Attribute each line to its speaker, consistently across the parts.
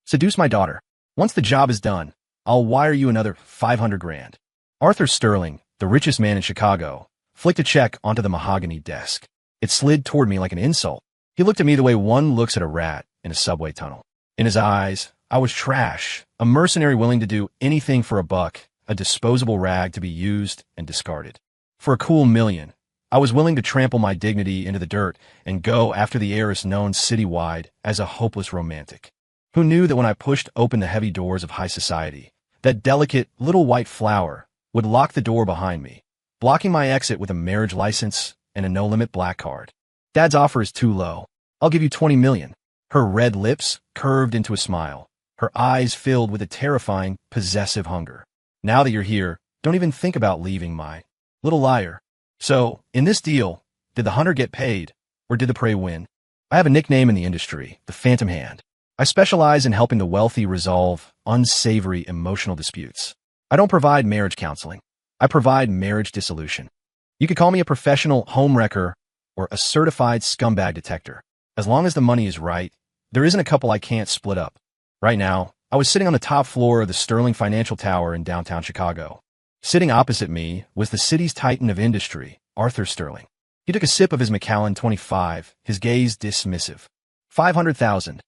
Speaker 1: Seduce my daughter. Once the job is done, I'll wire you another 500 grand. Arthur Sterling, the richest man in Chicago, flicked a check onto the mahogany desk. It slid toward me like an insult. He looked at me the way one looks at a rat in a subway tunnel. In his eyes, I was trash, a mercenary willing to do anything for a buck, a disposable rag to be used and discarded. For a cool million, I was willing to trample my dignity into the dirt and go after the heiress known citywide as a hopeless romantic. Who knew that when I pushed open the heavy doors of high society, that delicate little white flower would lock the door behind me, blocking my exit with a marriage license and a no-limit black card. Dad's offer is too low. I'll give you 20 million. Her red lips curved into a smile, her eyes filled with a terrifying, possessive hunger. Now that you're here, don't even think about leaving, my little liar. So, in this deal, did the hunter get paid, or did the prey win? I have a nickname in the industry, the Phantom Hand. I specialize in helping the wealthy resolve unsavory emotional disputes. I don't provide marriage counseling. I provide marriage dissolution. You could call me a professional homewrecker or a certified scumbag detector. As long as the money is right, there isn't a couple I can't split up. Right now, I was sitting on the top floor of the Sterling Financial Tower in downtown Chicago. Sitting opposite me was the city's titan of industry, Arthur Sterling. He took a sip of his Macallan 25, his gaze dismissive. 500,000.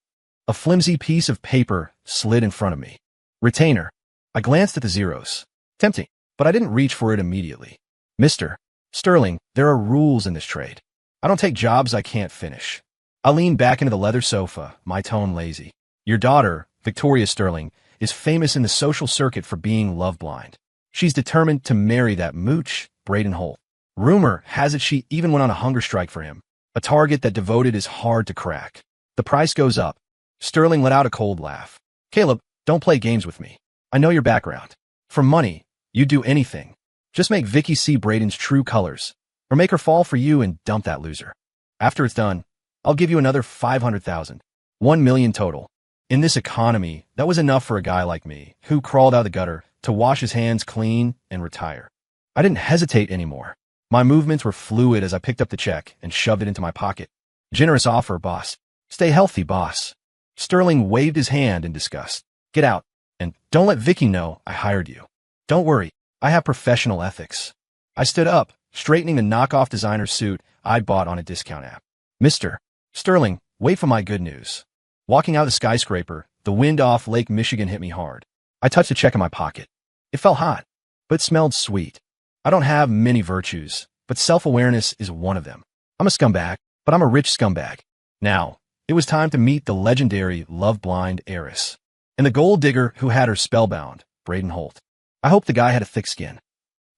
Speaker 1: A flimsy piece of paper slid in front of me. Retainer. I glanced at the zeros. Tempting, but I didn't reach for it immediately. Mr. Sterling, there are rules in this trade. I don't take jobs I can't finish. I leaned back into the leather sofa, my tone lazy. Your daughter, Victoria Sterling, is famous in the social circuit for being love-blind. She's determined to marry that mooch, Braden Holt. Rumor has it she even went on a hunger strike for him. A target that devoted is hard to crack. The price goes up. Sterling let out a cold laugh. Caleb, don't play games with me. I know your background. For money, you'd do anything. Just make Vicky see Braden's true colors, or make her fall for you and dump that loser. After it's done, I'll give you another 500,000. 1 million total. In this economy, that was enough for a guy like me, who crawled out of the gutter to wash his hands clean and retire. I didn't hesitate anymore. My movements were fluid as I picked up the check and shoved it into my pocket. Generous offer, boss. Stay healthy, boss. Sterling waved his hand in disgust. Get out, and don't let Vicky know I hired you. Don't worry, I have professional ethics. I stood up, straightening the knockoff designer suit I'd bought on a discount app. Mr. Sterling, wait for my good news. Walking out of the skyscraper, the wind off Lake Michigan hit me hard. I touched the check in my pocket. It felt hot, but it smelled sweet. I don't have many virtues, but self-awareness is one of them. I'm a scumbag, but I'm a rich scumbag. Now, it was time to meet the legendary love-blind heiress and the gold digger who had her spellbound, Braden Holt. I hoped the guy had a thick skin.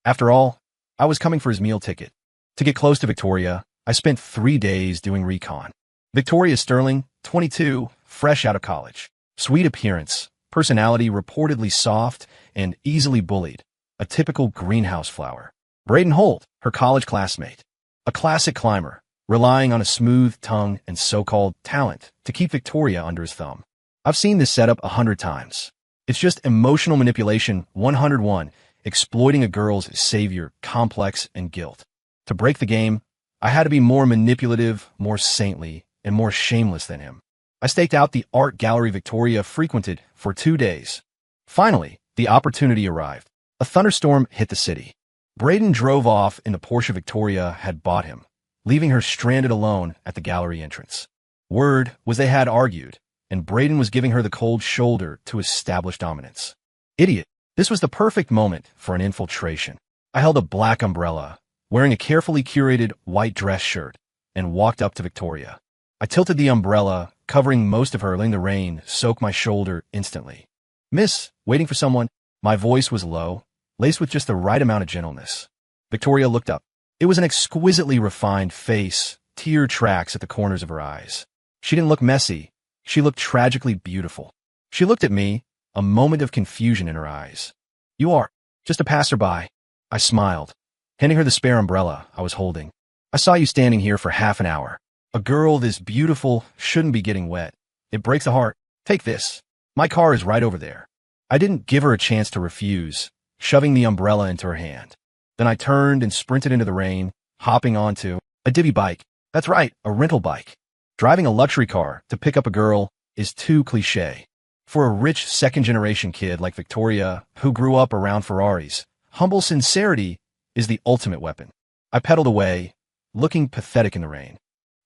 Speaker 1: After all, I was coming for his meal ticket. To get close to Victoria, I spent 3 days doing recon. Victoria Sterling, 22, fresh out of college. Sweet appearance, personality reportedly soft and easily bullied. A typical greenhouse flower. Braden Holt, her college classmate. A classic climber, relying on a smooth tongue and so-called talent to keep Victoria under his thumb. I've seen this setup 100 times. It's just emotional manipulation 101, exploiting a girl's savior, complex, and guilt. To break the game, I had to be more manipulative, more saintly, and more shameless than him. I staked out the art gallery Victoria frequented for 2 days. Finally, the opportunity arrived. A thunderstorm hit the city. Braden drove off in the Porsche Victoria had bought him, leaving her stranded alone at the gallery entrance. Word was they had argued, and Braden was giving her the cold shoulder to establish dominance. Idiot. This was the perfect moment for an infiltration. I held a black umbrella, wearing a carefully curated white dress shirt, and walked up to Victoria. I tilted the umbrella, covering most of her, letting the rain soak my shoulder instantly. Miss, waiting for someone? My voice was low, laced with just the right amount of gentleness. Victoria looked up. It was an exquisitely refined face, tear tracks at the corners of her eyes. She didn't look messy. She looked tragically beautiful. She looked at me, a moment of confusion in her eyes. You are just a passerby. I smiled, handing her the spare umbrella I was holding. I saw you standing here for half an hour. A girl this beautiful shouldn't be getting wet. It breaks the heart. Take this. My car is right over there. I didn't give her a chance to refuse, shoving the umbrella into her hand. Then I turned and sprinted into the rain, hopping onto a divvy bike. That's right, a rental bike. Driving a luxury car to pick up a girl is too cliché. For a rich second-generation kid like Victoria, who grew up around Ferraris, humble sincerity is the ultimate weapon. I pedaled away, looking pathetic in the rain.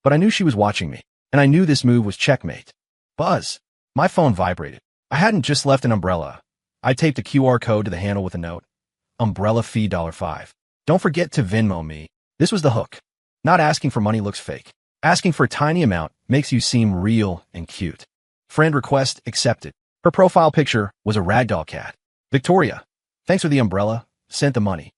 Speaker 1: But I knew she was watching me, and I knew this move was checkmate. Buzz. My phone vibrated. I hadn't just left an umbrella. I taped a QR code to the handle with a note. Umbrella fee $5. Don't forget to Venmo me. This was the hook. Not asking for money looks fake. Asking for a tiny amount makes you seem real and cute. Friend request accepted. Her profile picture was a ragdoll cat. Victoria, thanks for the umbrella. Sent the money.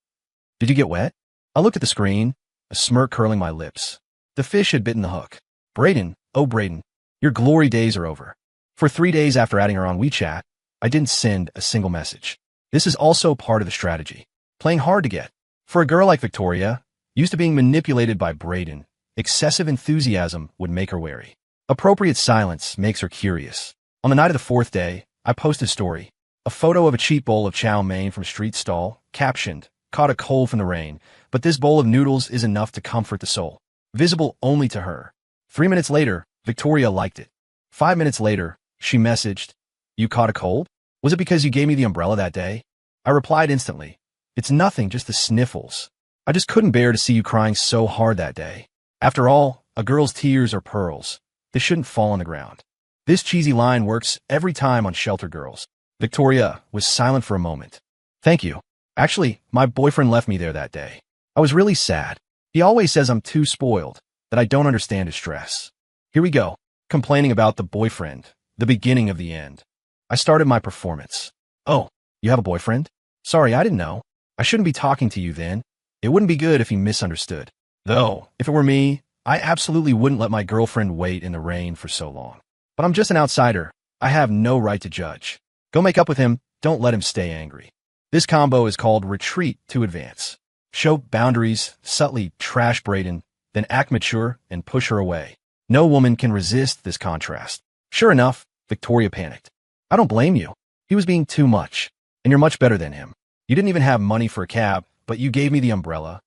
Speaker 1: Did you get wet? I looked at the screen, a smirk curling my lips. The fish had bitten the hook. Brayden, oh Brayden, your glory days are over. For 3 days after adding her on WeChat, I didn't send a single message. This is also part of the strategy. Playing hard to get. For a girl like Victoria, used to being manipulated by Brayden, excessive enthusiasm would make her wary. Appropriate silence makes her curious. On the night of the 4th day, I posted a story. A photo of a cheap bowl of chow mein from a street stall, captioned, caught a cold from the rain, but this bowl of noodles is enough to comfort the soul. Visible only to her. 3 minutes later, Victoria liked it. 5 minutes later, she messaged, you caught a cold? Was it because you gave me the umbrella that day? I replied instantly, it's nothing, just the sniffles. I just couldn't bear to see you crying so hard that day. After all, a girl's tears are pearls. They shouldn't fall on the ground. This cheesy line works every time on Shelter Girls. Victoria was silent for a moment. Thank you. Actually, my boyfriend left me there that day. I was really sad. He always says I'm too spoiled, that I don't understand his stress. Here we go. Complaining about the boyfriend. The beginning of the end. I started my performance. Oh, you have a boyfriend? Sorry, I didn't know. I shouldn't be talking to you then. It wouldn't be good if he misunderstood. Though, if it were me, I absolutely wouldn't let my girlfriend wait in the rain for so long. But I'm just an outsider. I have no right to judge. Go make up with him. Don't let him stay angry. This combo is called retreat to advance. Show boundaries, subtly trash Brayden, then act mature and push her away. No woman can resist this contrast. Sure enough, Victoria panicked. I don't blame you. He was being too much, and you're much better than him. You didn't even have money for a cab, but you gave me the umbrella.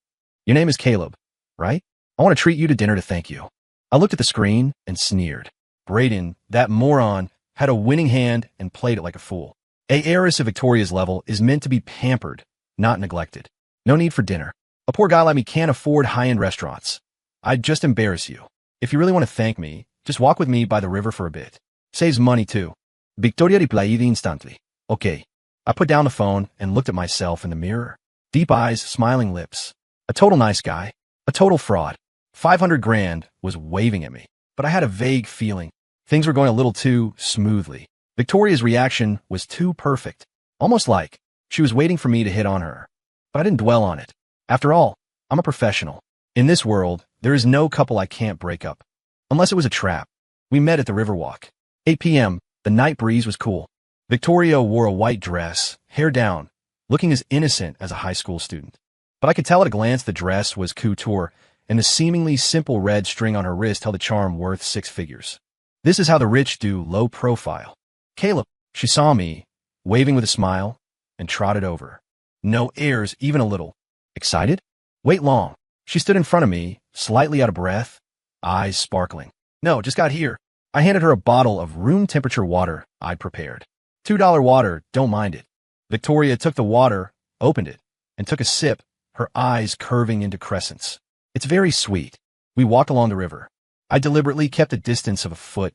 Speaker 1: Your name is Caleb, right? I want to treat you to dinner to thank you. I looked at the screen and sneered. Brayden, that moron, had a winning hand and played it like a fool. A heiress of Victoria's level is meant to be pampered, not neglected. No need for dinner. A poor guy like me can't afford high-end restaurants. I'd just embarrass you. If you really want to thank me, just walk with me by the river for a bit. Saves money too. Victoria replied instantly. Okay. I put down the phone and looked at myself in the mirror. Deep eyes, smiling lips. A total nice guy. A total fraud. 500 grand was waving at me, but I had a vague feeling. Things were going a little too smoothly. Victoria's reaction was too perfect. Almost like she was waiting for me to hit on her. But I didn't dwell on it. After all, I'm a professional. In this world, there is no couple I can't break up. Unless it was a trap. We met at the Riverwalk. 8 p.m., the night breeze was cool. Victoria wore a white dress, hair down, looking as innocent as a high school student. But I could tell at a glance the dress was couture, and the seemingly simple red string on her wrist held a charm worth 6 figures. This is how the rich do low profile. Caleb, she saw me, waving with a smile, and trotted over. No airs, even a little. Excited? Wait long. She stood in front of me, slightly out of breath, eyes sparkling. No, just got here. I handed her a bottle of room-temperature water I'd prepared. $2 water, don't mind it. Victoria took the water, opened it, and took a sip, her eyes curving into crescents. It's very sweet. We walked along the river. I deliberately kept a distance of 1.5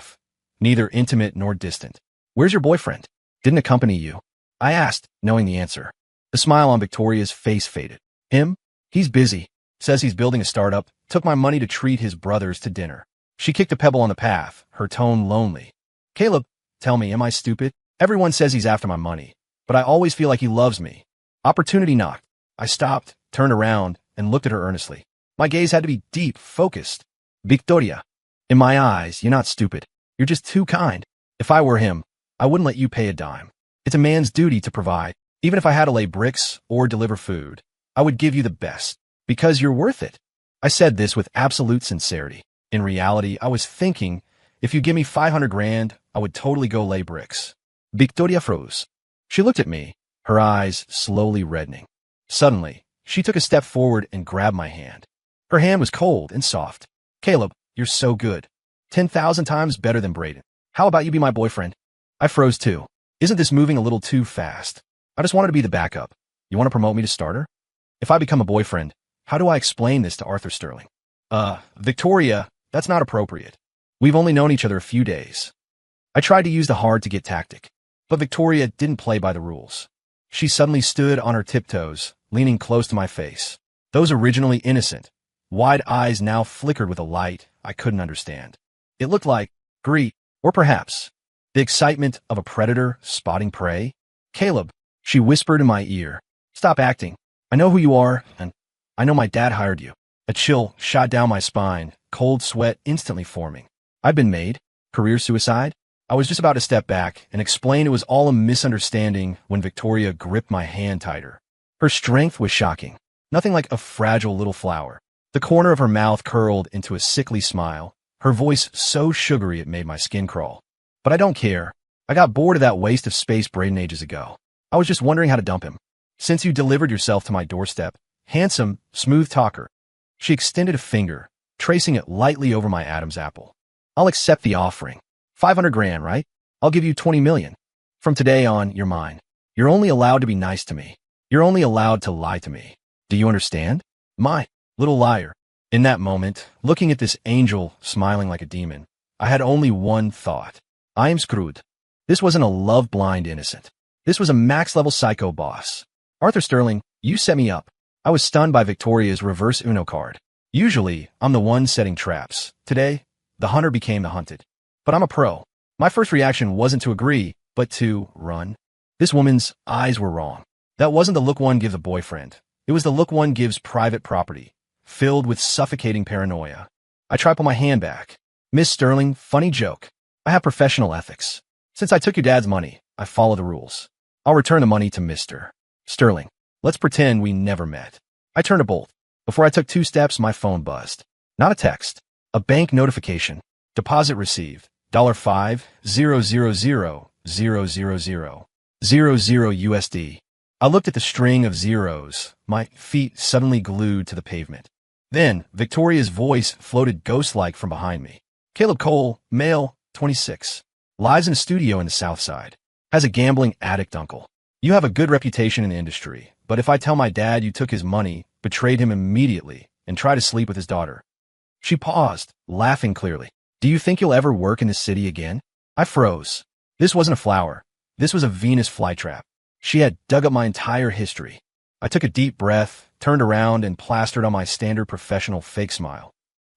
Speaker 1: feet. Neither intimate nor distant. Where's your boyfriend? Didn't accompany you? I asked, knowing the answer. The smile on Victoria's face faded. Him? He's busy. Says he's building a startup. Took my money to treat his brothers to dinner. She kicked a pebble on the path, her tone lonely. Caleb, tell me, am I stupid? Everyone says he's after my money, but I always feel like he loves me. Opportunity knocked. I stopped, turned around, and looked at her earnestly. My gaze had to be deep, focused. Victoria, in my eyes, you're not stupid. You're just too kind. If I were him, I wouldn't let you pay a dime. It's a man's duty to provide. Even if I had to lay bricks or deliver food, I would give you the best, because you're worth it. I said this with absolute sincerity. In reality, I was thinking, if you give me 500 grand, I would totally go lay bricks. Victoria froze. She looked at me, her eyes slowly reddening. Suddenly, she took a step forward and grabbed my hand. Her hand was cold and soft. Caleb, you're so good. 10,000 times better than Brayden. How about you be my boyfriend? I froze too. Isn't this moving a little too fast? I just wanted to be the backup. You want to promote me to starter? If I become a boyfriend, how do I explain this to Arthur Sterling? Victoria, that's not appropriate. We've only known each other a few days. I tried to use the hard-to-get tactic, but Victoria didn't play by the rules. She suddenly stood on her tiptoes, leaning close to my face. Those originally innocent, wide eyes now flickered with a light I couldn't understand. It looked like greed, or perhaps the excitement of a predator spotting prey. Caleb, she whispered in my ear, stop acting. I know who you are, and I know my dad hired you. A chill shot down my spine, cold sweat instantly forming. I'd been made. Career suicide? I was just about to step back and explain it was all a misunderstanding when Victoria gripped my hand tighter. Her strength was shocking. Nothing like a fragile little flower. The corner of her mouth curled into a sickly smile, her voice so sugary it made my skin crawl. But I don't care. I got bored of that waste of space Braden ages ago. I was just wondering how to dump him. Since you delivered yourself to my doorstep, handsome, smooth talker. She extended a finger, tracing it lightly over my Adam's apple. I'll accept the offering. 500 grand, right? I'll give you 20 million. From today on, you're mine. You're only allowed to be nice to me. You're only allowed to lie to me. Do you understand? My little liar. In that moment, looking at this angel smiling like a demon, I had only one thought. I am screwed. This wasn't a love-blind innocent. This was a max-level psycho boss. Arthur Sterling, you set me up. I was stunned by Victoria's reverse Uno card. Usually, I'm the one setting traps. Today, the hunter became the hunted. But I'm a pro. My first reaction wasn't to agree, but to run. This woman's eyes were wrong. That wasn't the look one gives a boyfriend. It was the look one gives private property, filled with suffocating paranoia. I tried to pull my hand back. Miss Sterling, funny joke. I have professional ethics. Since I took your dad's money, I follow the rules. I'll return the money to Mr. Sterling. Let's pretend we never met. I turned a bolt. Before I took 2 steps, my phone buzzed. Not a text. A bank notification. Deposit received. $5,000,000,000 USD. I looked at the string of zeros, my feet suddenly glued to the pavement. Then, Victoria's voice floated ghost-like from behind me. Caleb Cole, male, 26. Lives in a studio in the South Side. Has a gambling addict uncle. You have a good reputation in the industry, but if I tell my dad you took his money, betrayed him immediately, and tried to sleep with his daughter. She paused, laughing clearly. Do you think you'll ever work in this city again? I froze. This wasn't a flower. This was a Venus flytrap. She had dug up my entire history. I took a deep breath, turned around, and plastered on my standard professional fake smile.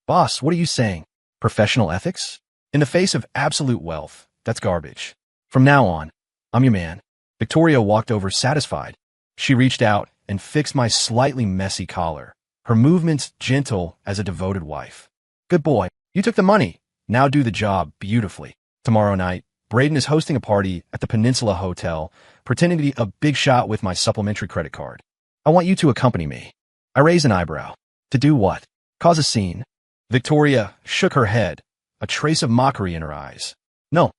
Speaker 1: Boss, what are you saying? Professional ethics? In the face of absolute wealth, that's garbage. From now on, I'm your man. Victoria walked over satisfied. She reached out and fixed my slightly messy collar, her movements gentle as a devoted wife. Good boy, you took the money. Now do the job beautifully. Tomorrow night, Braden is hosting a party at the Peninsula Hotel, pretending to be a big shot with my supplementary credit card. I want you to accompany me. I raised an eyebrow. To do what? Cause a scene? Victoria shook her head, a trace of mockery in her eyes. No,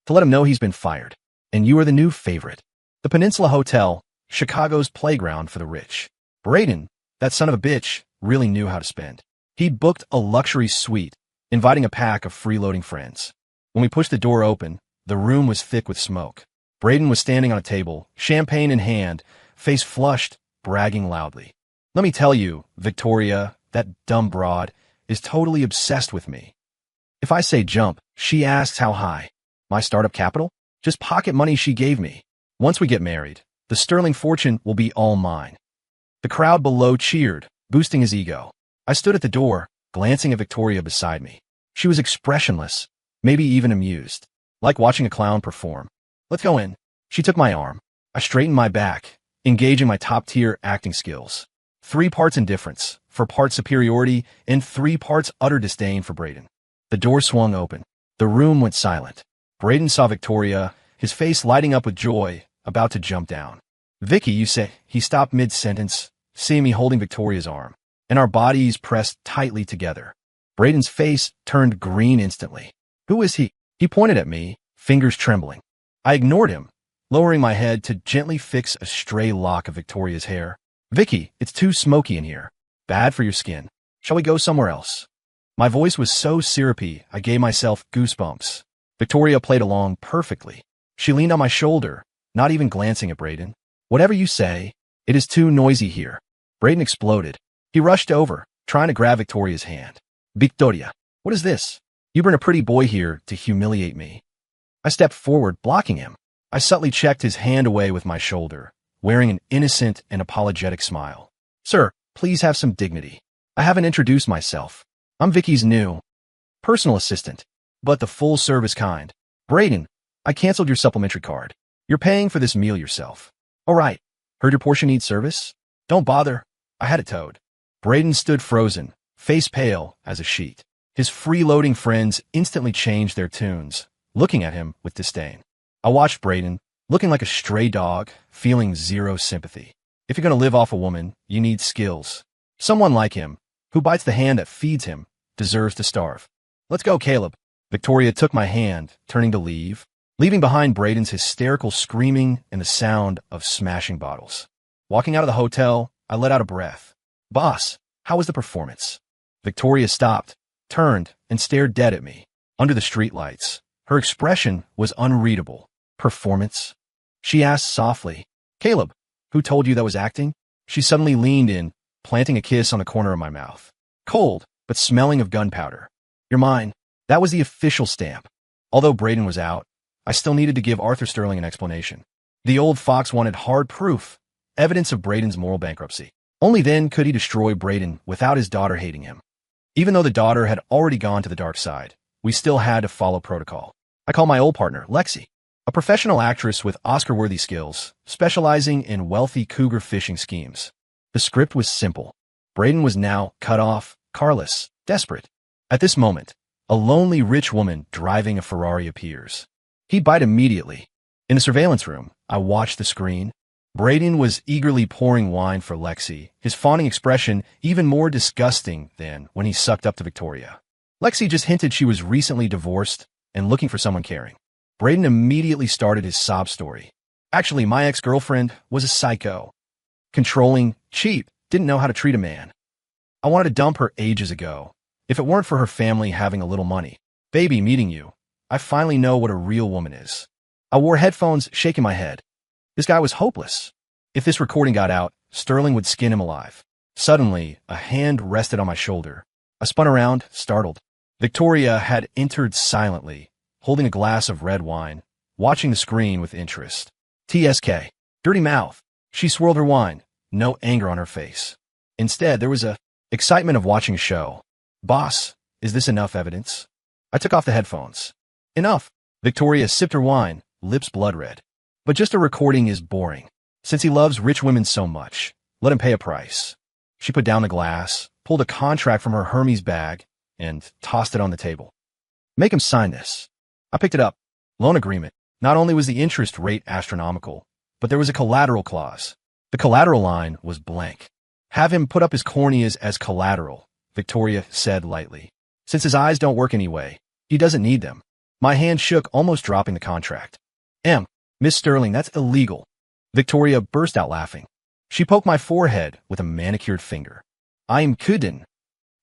Speaker 1: to let him know he's been fired. And you are the new favorite. The Peninsula Hotel, Chicago's playground for the rich. Braden, that son of a bitch, really knew how to spend. He'd booked a luxury suite, inviting a pack of freeloading friends. When we pushed the door open, the room was thick with smoke. Braden was standing on a table, champagne in hand, face flushed, bragging loudly. Let me tell you, Victoria, that dumb broad, is totally obsessed with me. If I say jump, she asks how high. My startup capital? Just pocket money she gave me. Once we get married, the Sterling fortune will be all mine. The crowd below cheered, boosting his ego. I stood at the door, glancing at Victoria beside me. She was expressionless, maybe even amused, like watching a clown perform. Let's go in. She took my arm. I straightened my back, engaging my top-tier acting skills. 3 parts indifference, 4 parts superiority, and 3 parts utter disdain for Braden. The door swung open. The room went silent. Braden saw Victoria, his face lighting up with joy, about to jump down. Vicky, you say? He stopped mid-sentence, seeing me holding Victoria's arm, and our bodies pressed tightly together. Braden's face turned green instantly. Who is he? He pointed at me, fingers trembling. I ignored him, lowering my head to gently fix a stray lock of Victoria's hair. Vicky, it's too smoky in here. Bad for your skin. Shall we go somewhere else? My voice was so syrupy, I gave myself goosebumps. Victoria played along perfectly. She leaned on my shoulder, not even glancing at Braden. Whatever you say, it is too noisy here. Braden exploded. He rushed over, trying to grab Victoria's hand. Victoria, what is this? You bring a pretty boy here to humiliate me. I stepped forward, blocking him. I subtly checked his hand away with my shoulder, wearing an innocent and apologetic smile. Sir, please have some dignity. I haven't introduced myself. I'm Vicky's new personal assistant, but the full-service kind. Braden, I canceled your supplementary card. You're paying for this meal yourself. All right. Heard your portion needs service? Don't bother. I had it towed. Braden stood frozen, face pale as a sheet. His freeloading friends instantly changed their tunes, looking at him with disdain. I watched Braden, looking like a stray dog, feeling zero sympathy. If you're going to live off a woman, you need skills. Someone like him, who bites the hand that feeds him, deserves to starve. Let's go, Caleb. Victoria took my hand, turning to leave, leaving behind Braden's hysterical screaming and the sound of smashing bottles. Walking out of the hotel, I let out a breath. Boss, how was the performance? Victoria stopped, turned, and stared dead at me. Under the streetlights, her expression was unreadable. Performance? She asked softly. Caleb, who told you that was acting? She suddenly leaned in, planting a kiss on the corner of my mouth. Cold, but smelling of gunpowder. You're mine. That was the official stamp. Although Braden was out, I still needed to give Arthur Sterling an explanation. The old fox wanted hard proof, evidence of Braden's moral bankruptcy. Only then could he destroy Braden without his daughter hating him. Even though the daughter had already gone to the dark side, we still had to follow protocol. I called my old partner, Lexi, a professional actress with Oscar-worthy skills, specializing in wealthy cougar fishing schemes. The script was simple. Braden was now cut off, carless, desperate. At this moment, a lonely rich woman driving a Ferrari appears. He'd bite immediately. In the surveillance room, I watched the screen. Braden was eagerly pouring wine for Lexi, his fawning expression even more disgusting than when he sucked up to Victoria. Lexi just hinted she was recently divorced and looking for someone caring. Braden immediately started his sob story. Actually, my ex-girlfriend was a psycho. Controlling, cheap, didn't know how to treat a man. I wanted to dump her ages ago, if it weren't for her family having a little money. Baby, meeting you, I finally know what a real woman is. I wore headphones, shaking my head. This guy was hopeless. If this recording got out, Sterling would skin him alive. Suddenly, a hand rested on my shoulder. I spun around, startled. Victoria had entered silently, holding a glass of red wine, watching the screen with interest. TSK. Dirty mouth. She swirled her wine, no anger on her face. Instead, there was a excitement of watching a show. Boss, is this enough evidence? I took off the headphones. Enough. Victoria sipped her wine, lips blood red. But just a recording is boring. Since he loves rich women so much, let him pay a price. She put down the glass, pulled a contract from her Hermes bag, and tossed it on the table. Make him sign this. I picked it up. Loan agreement. Not only was the interest rate astronomical, but there was a collateral clause. The collateral line was blank. Have him put up his corneas as collateral, Victoria said lightly. Since his eyes don't work anyway, he doesn't need them. My hand shook, almost dropping the contract. Miss Sterling, that's illegal. Victoria burst out laughing. She poked my forehead with a manicured finger. I'm couldn't.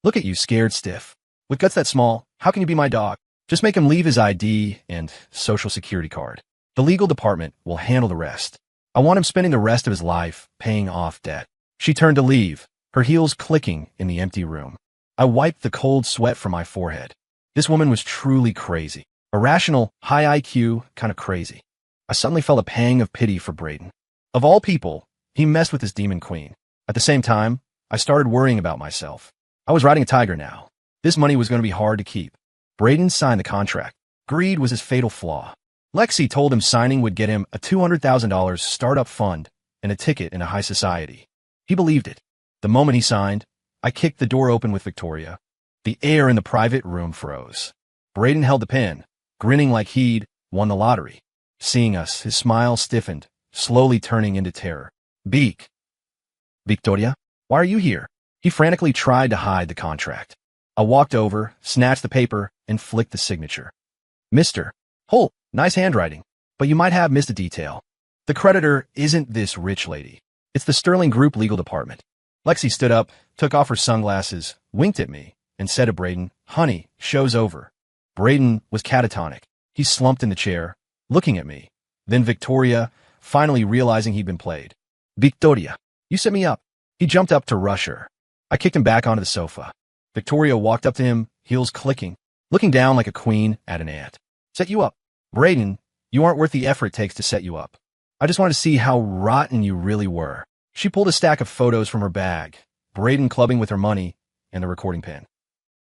Speaker 1: Look at you, scared stiff. With guts that small, how can you be my dog? Just make him leave his ID and social security card. The legal department will handle the rest. I want him spending the rest of his life paying off debt. She turned to leave, her heels clicking in the empty room. I wiped the cold sweat from my forehead. This woman was truly crazy. Irrational, high IQ, kind of crazy. I suddenly felt a pang of pity for Braden. Of all people, he messed with his demon queen. At the same time, I started worrying about myself. I was riding a tiger now. This money was going to be hard to keep. Braden signed the contract. Greed was his fatal flaw. Lexi told him signing would get him a $200,000 startup fund and a ticket in a high society. He believed it. The moment he signed, I kicked the door open with Victoria. The air in the private room froze. Braden held the pen, grinning like he'd won the lottery. Seeing us, his smile stiffened, slowly turning into terror. Beak. Victoria, why are you here? He frantically tried to hide the contract. I walked over, snatched the paper, and flicked the signature. Mr. Holt, nice handwriting, but you might have missed a detail. The creditor isn't this rich lady. It's the Sterling Group legal department. Lexi stood up, took off her sunglasses, winked at me, and said to Braden, Honey, show's over. Braden was catatonic. He slumped in the chair, looking at me, Then Victoria, finally realizing he'd been played. Victoria, you set me up. He jumped up to rush her. I kicked him back onto the sofa. Victoria walked up to him, heels clicking, looking down like a queen at an ant. Set you up. Brayden, you aren't worth the effort it takes to set you up. I just wanted to see how rotten you really were. She pulled a stack of photos from her bag, Brayden clubbing with her money and the recording pen.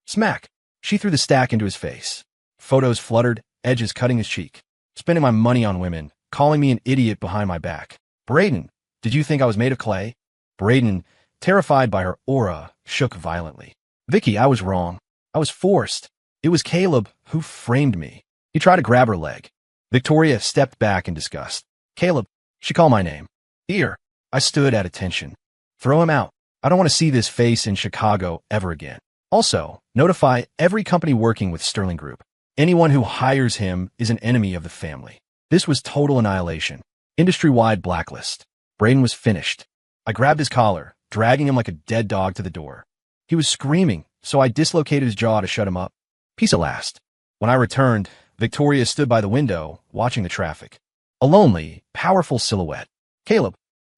Speaker 1: Smack! She threw the stack into his face. Photos fluttered, edges cutting his cheek. Spending my money on women, calling me an idiot behind my back. Brayden, did you think I was made of clay? Brayden, terrified by her aura, shook violently. Vicky, I was wrong. I was forced. It was Caleb who framed me. He tried to grab her leg. Victoria stepped back in disgust. Caleb, she called my name. Here. I stood at attention. Throw him out. I don't want to see this face in Chicago ever again. Also, notify every company working with Sterling Group. Anyone who hires him is an enemy of the family. This was total annihilation. Industry-wide blacklist. Brayden was finished. I grabbed his collar, dragging him like a dead dog to the door. He was screaming, so I dislocated his jaw to shut him up. Peace at last. When I returned, Victoria stood by the window, watching the traffic. A lonely, powerful silhouette. Caleb,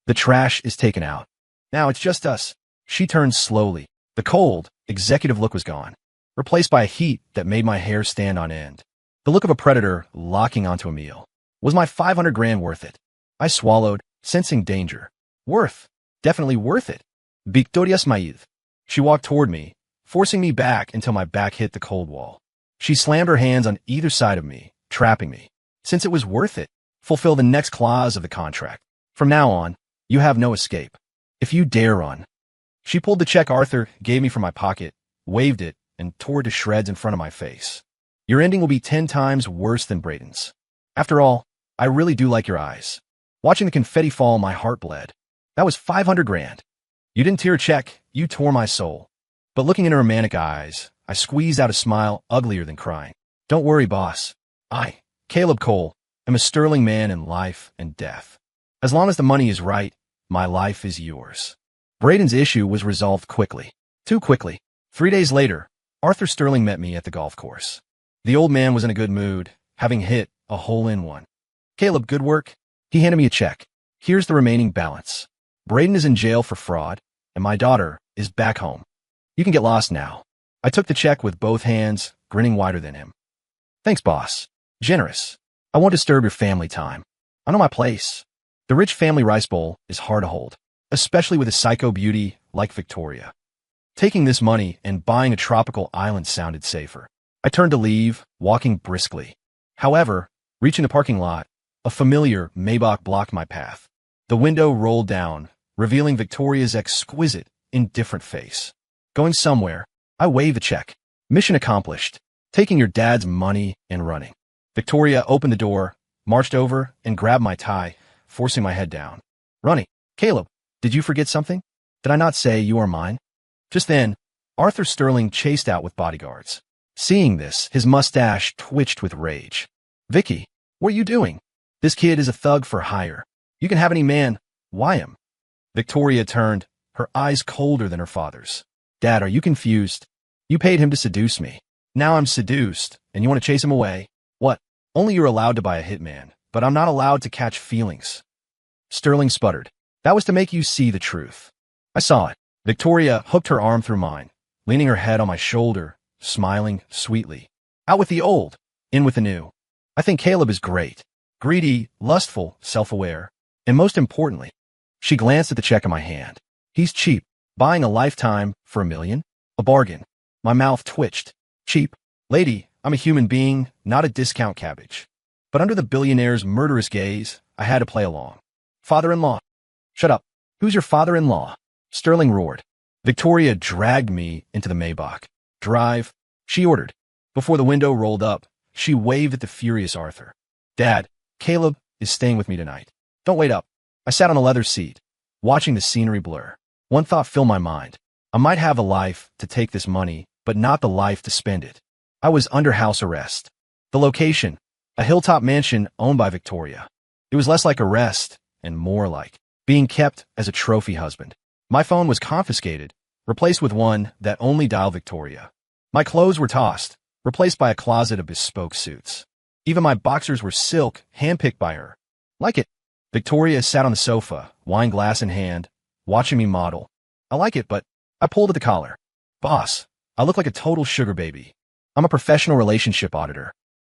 Speaker 1: the trash is taken out. Now it's just us. She turned slowly. The cold, executive look was gone, replaced by a heat that made my hair stand on end. The look of a predator locking onto a meal. Was my 500 grand worth it? I swallowed, sensing danger. Worth. Definitely worth it. Victoria smiled. She walked toward me, forcing me back until my back hit the cold wall. She slammed her hands on either side of me, trapping me. Since it was worth it, fulfill the next clause of the contract. From now on, you have no escape. If you dare run. She pulled the check Arthur gave me from my pocket, waved it, and tore it to shreds in front of my face. Your ending will be 10 times worse than Brayden's. After all, I really do like your eyes. Watching the confetti fall, my heart bled. That was 500 grand. You didn't tear a check, you tore my soul. But looking in her romantic eyes, I squeezed out a smile uglier than crying. Don't worry, boss. I, Caleb Cole, am a sterling man in life and death. As long as the money is right, my life is yours. Brayden's issue was resolved quickly. Too quickly. 3 days later, Arthur Sterling met me at the golf course. The old man was in a good mood, having hit a hole-in-one. Caleb, good work. He handed me a check. Here's the remaining balance. Brayden is in jail for fraud, and my daughter is back home. You can get lost now. I took the check with both hands, grinning wider than him. Thanks, boss. Generous. I won't disturb your family time. I know my place. The rich family rice bowl is hard to hold, especially with a psycho beauty like Victoria. Taking this money and buying a tropical island sounded safer. I turned to leave, walking briskly. However, reaching the parking lot, a familiar Maybach blocked my path. The window rolled down, revealing Victoria's exquisite, indifferent face. Going somewhere, I waved the check. Mission accomplished. Taking your dad's money and running. Victoria opened the door, marched over, and grabbed my tie, forcing my head down. Running. Caleb, did you forget something? Did I not say you are mine? Just then, Arthur Sterling chased out with bodyguards. Seeing this, his mustache twitched with rage. Vicky, what are you doing? This kid is a thug for hire. You can have any man. Why him? Victoria turned, her eyes colder than her father's. Dad, are you confused? You paid him to seduce me. Now I'm seduced, and you want to chase him away? What? Only you're allowed to buy a hitman, but I'm not allowed to catch feelings. Sterling sputtered. That was to make you see the truth. I saw it. Victoria hooked her arm through mine, leaning her head on my shoulder, smiling sweetly. Out with the old, in with the new. I think Caleb is great. Greedy, lustful, self-aware. And most importantly, she glanced at the check in my hand. He's cheap. Buying a lifetime for $1 million? A bargain. My mouth twitched. Cheap. Lady, I'm a human being, not a discount cabbage. But under the billionaire's murderous gaze, I had to play along. Father-in-law. Shut up. Who's your father-in-law? Sterling roared. Victoria dragged me into the Maybach. Drive, she ordered. Before the window rolled up, she waved at the furious Arthur. Dad, Caleb is staying with me tonight. Don't wait up. I sat on a leather seat, watching the scenery blur. One thought filled my mind. I might have a life to take this money, but not the life to spend it. I was under house arrest. The location, a hilltop mansion owned by Victoria. It was less like arrest and more like being kept as a trophy husband. My phone was confiscated, replaced with one that only dialed Victoria. My clothes were tossed, replaced by a closet of bespoke suits. Even my boxers were silk, handpicked by her. Like it. Victoria sat on the sofa, wine glass in hand, watching me model. I like it, but I pulled at the collar. Boss, I look like a total sugar baby. I'm a professional relationship auditor.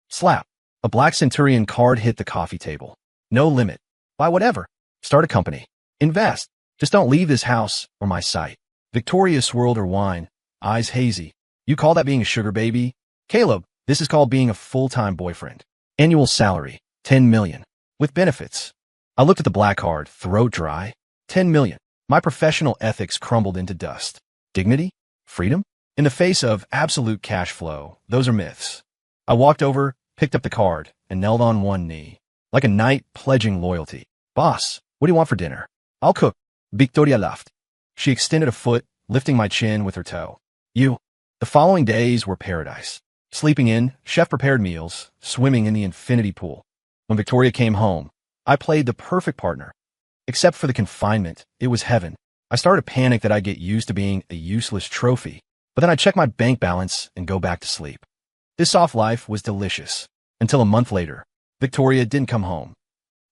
Speaker 1: Slap. A black centurion card hit the coffee table. No limit. Buy whatever. Start a company. Invest. Just don't leave this house or my sight. Victoria swirled her wine, eyes hazy. You call that being a sugar baby? Caleb, this is called being a full-time boyfriend. Annual salary, 10 million. With benefits. I looked at the black card, throat dry. 10 million. My professional ethics crumbled into dust. Dignity? Freedom? In the face of absolute cash flow, those are myths. I walked over, picked up the card, and knelt on one knee. Like a knight pledging loyalty. Boss, what do you want for dinner? I'll cook. Victoria laughed. She extended a foot, lifting my chin with her toe. You. The following days were paradise. Sleeping in, chef-prepared meals, swimming in the infinity pool. When Victoria came home, I played the perfect partner. Except for the confinement, it was heaven. I started to panic that I'd get used to being a useless trophy, but then I'd check my bank balance and go back to sleep. This soft life was delicious. Until a month later, Victoria didn't come home.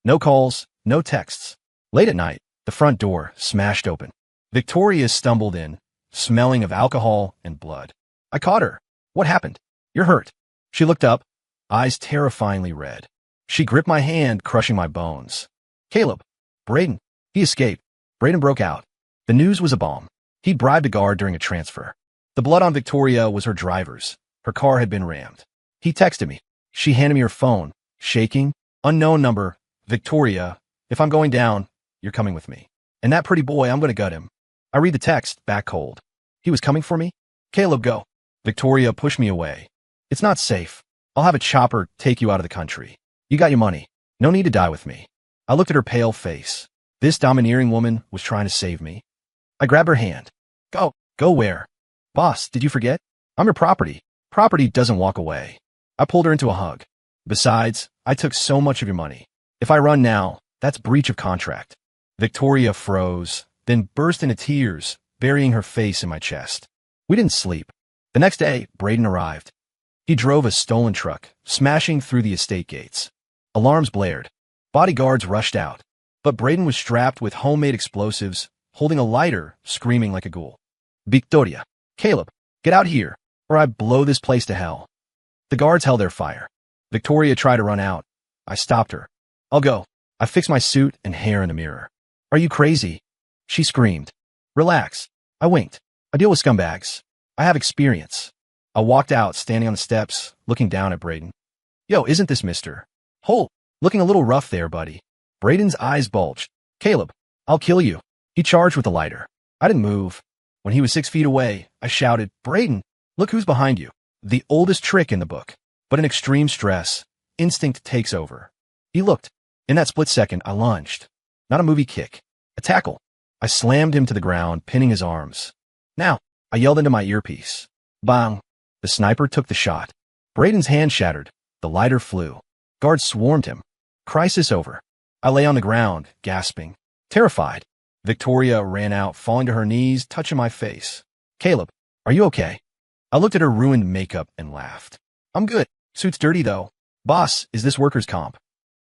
Speaker 1: No calls, no texts. Late at night, the front door smashed open. Victoria stumbled in, smelling of alcohol and blood. I caught her. What happened? You're hurt. She looked up, eyes terrifyingly red. She gripped my hand, crushing my bones. Caleb. Braden. He escaped. Braden broke out. The news was a bomb. He bribed a guard during a transfer. The blood on Victoria was her driver's. Her car had been rammed. He texted me. She handed me her phone, shaking. Unknown number. Victoria, if I'm going down, you're coming with me. And that pretty boy, I'm going to gut him. I read the text, back cold. He was coming for me? Caleb, go. Victoria pushed me away. It's not safe. I'll have a chopper take you out of the country. You got your money. No need to die with me. I looked at her pale face. This domineering woman was trying to save me. I grabbed her hand. Go. Go where? Boss, did you forget? I'm your property. Property doesn't walk away. I pulled her into a hug. Besides, I took so much of your money. If I run now, that's breach of contract. Victoria froze, then burst into tears, burying her face in my chest. We didn't sleep. The next day, Braden arrived. He drove a stolen truck, smashing through the estate gates. Alarms blared. Bodyguards rushed out. But Braden was strapped with homemade explosives, holding a lighter, screaming like a ghoul. Victoria. Caleb, get out here, or I blow this place to hell. The guards held their fire. Victoria tried to run out. I stopped her. I'll go. I fixed my suit and hair in the mirror. Are you crazy? She screamed. Relax. I winked. I deal with scumbags. I have experience. I walked out, standing on the steps, looking down at Braden. Yo, isn't this Mr. Holt? Looking a little rough there, buddy. Braden's eyes bulged. Caleb, I'll kill you. He charged with the lighter. I didn't move. When he was 6 feet away, I shouted, Braden, look who's behind you. The oldest trick in the book. But in extreme stress, instinct takes over. He looked. In that split second, I lunged. Not a movie kick. A tackle. I slammed him to the ground, pinning his arms. Now, I yelled into my earpiece. Bang. The sniper took the shot. Braden's hand shattered. The lighter flew. Guards swarmed him. Crisis over. I lay on the ground, gasping. Terrified. Victoria ran out, falling to her knees, touching my face. Caleb, are you okay? I looked at her ruined makeup and laughed. I'm good. Suit's dirty, though. Boss, is this workers' comp?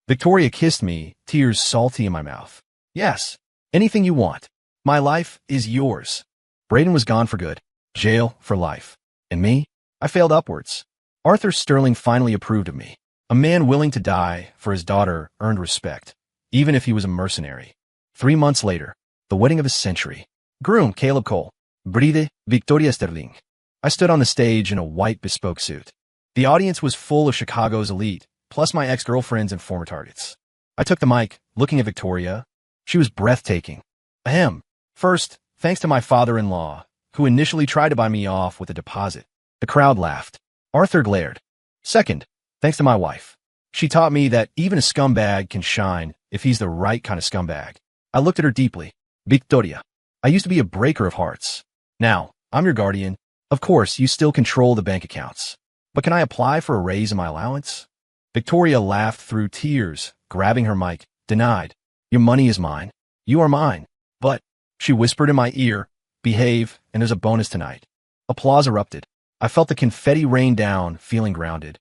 Speaker 1: Victoria kissed me, tears salty in my mouth. Yes. Anything you want. My life is yours. Braden was gone for good. Jail for life. And me? I failed upwards. Arthur Sterling finally approved of me. A man willing to die for his daughter earned respect, even if he was a mercenary. 3 months later, the wedding of a century. Groom, Caleb Cole. Bride, Victoria Sterling. I stood on the stage in a white bespoke suit. The audience was full of Chicago's elite, plus my ex-girlfriends and former targets. I took the mic, looking at Victoria. She was breathtaking. Ahem. First, thanks to my father-in-law, who initially tried to buy me off with a deposit. The crowd laughed. Arthur glared. Second, thanks to my wife. She taught me that even a scumbag can shine if he's the right kind of scumbag. I looked at her deeply. Victoria, I used to be a breaker of hearts. Now, I'm your guardian. Of course, you still control the bank accounts. But can I apply for a raise in my allowance? Victoria laughed through tears, grabbing her mic. Denied. Your money is mine. You are mine. But, she whispered in my ear, behave, and there's a bonus tonight. Applause erupted. I felt the confetti rain down, feeling grounded.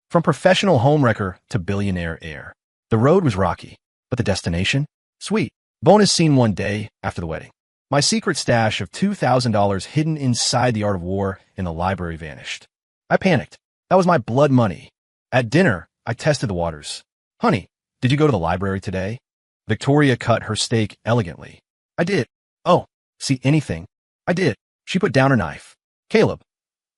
Speaker 1: From professional homewrecker to billionaire heir. The road was rocky. But the destination? Sweet. Bonus scene one day after the wedding. My secret stash of $2,000 hidden inside the Art of War in the library vanished. I panicked. That was my blood money. At dinner, I tested the waters. Honey, did you go to the library today? Victoria cut her steak elegantly. I did. Oh, see anything? I did. She put down her knife. Caleb.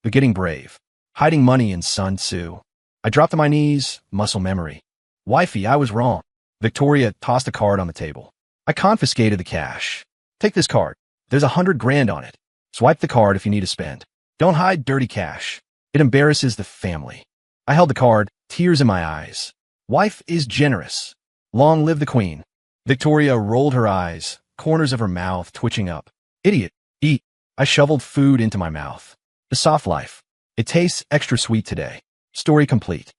Speaker 1: The getting brave. Hiding money in Sun Tzu. I dropped to my knees, muscle memory. Wifey, I was wrong. Victoria tossed a card on the table. I confiscated the cash. Take this card. There's 100 grand on it. Swipe the card if you need to spend. Don't hide dirty cash. It embarrasses the family. I held the card, tears in my eyes. Wife is generous. Long live the queen. Victoria rolled her eyes, corners of her mouth twitching up. Idiot. Eat. I shoveled food into my mouth. The soft life. It tastes extra sweet today. Story complete.